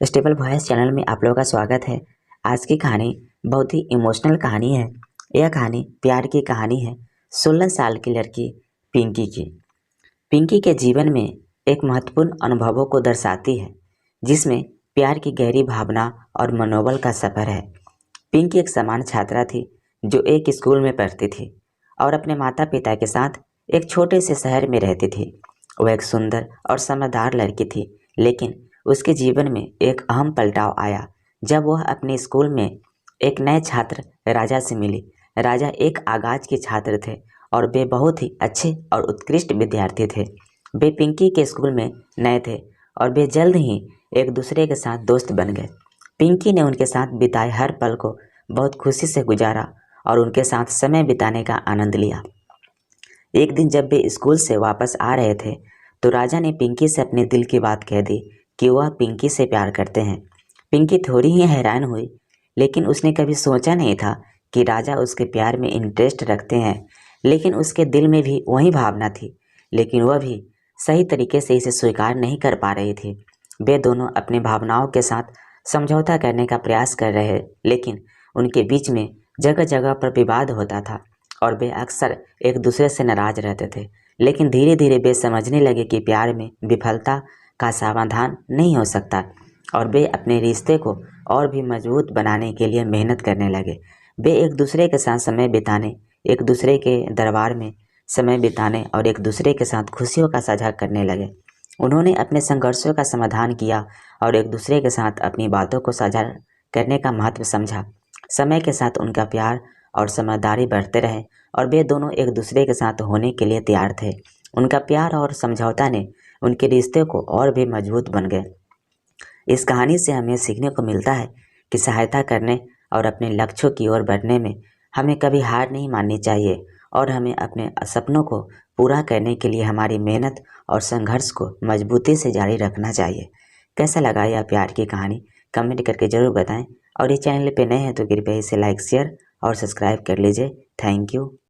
Stable voice channel में आप लोगों का स्वागत है। आज की कहानी बहुत ही इमोशनल कहानी है। यह कहानी प्यार की कहानी है। 16 साल की लड़की पिंकी की। पिंकी के जीवन में एक महत्वपूर्ण अनुभवों को दर्शाती है, जिसमें प्यार की गहरी भावना और मनोबल का सफर है। पिंकी एक सामान्य छात्रा थी जो एक स्कूल में पढ़ती थी और अपने माता पिता के साथ एक छोटे से शहर में रहती थी। वह एक सुंदर और समझदार लड़की थी, लेकिन उसके जीवन में एक अहम पलटाव आया जब वह अपने स्कूल में एक नए छात्र राजा से मिली। राजा एक आगाज के छात्र थे और वे बहुत ही अच्छे और उत्कृष्ट विद्यार्थी थे। वे पिंकी के स्कूल में नए थे और वे जल्द ही एक दूसरे के साथ दोस्त बन गए। पिंकी ने उनके साथ बिताए हर पल को बहुत खुशी से गुजारा और उनके साथ समय बिताने का आनंद लिया। एक दिन जब वे स्कूल से वापस आ रहे थे तो राजा ने पिंकी से अपने दिल की बात कह दी कि वह पिंकी से प्यार करते हैं। पिंकी थोड़ी ही हैरान हुई, लेकिन उसने कभी सोचा नहीं था कि राजा उसके प्यार में इंटरेस्ट रखते हैं। लेकिन उसके दिल में भी वही भावना थी, लेकिन वह भी सही तरीके से इसे स्वीकार नहीं कर पा रही थी। वे दोनों अपनी भावनाओं के साथ समझौता करने का प्रयास कर रहे, लेकिन उनके बीच में जगह जगह पर विवाद होता था और वे अक्सर एक दूसरे से नाराज रहते थे। लेकिन धीरे धीरे वे समझने लगे कि प्यार में विफलता का समाधान नहीं हो सकता और वे अपने रिश्ते को और भी मजबूत बनाने के लिए मेहनत करने लगे। वे एक दूसरे के साथ समय बिताने, एक दूसरे के दरबार में समय बिताने और एक दूसरे के साथ खुशियों का साझा करने लगे। उन्होंने अपने संघर्षों का समाधान किया और एक दूसरे के साथ अपनी बातों को साझा करने का महत्व समझा। समय के साथ उनका प्यार और समझदारी बढ़ते रहे और वे दोनों एक दूसरे के साथ होने के लिए तैयार थे। उनका प्यार और समझौता ने उनके रिश्ते को और भी मजबूत बन गए। इस कहानी से हमें सीखने को मिलता है कि सहायता करने और अपने लक्ष्यों की ओर बढ़ने में हमें कभी हार नहीं माननी चाहिए और हमें अपने सपनों को पूरा करने के लिए हमारी मेहनत और संघर्ष को मजबूती से जारी रखना चाहिए। कैसा लगा यह प्यार की कहानी? कमेंट करके ज़रूर बताएं और इस चैनल पे नए हैं तो कृपया इसे लाइक, शेयर और सब्सक्राइब कर लीजिए। Thank you.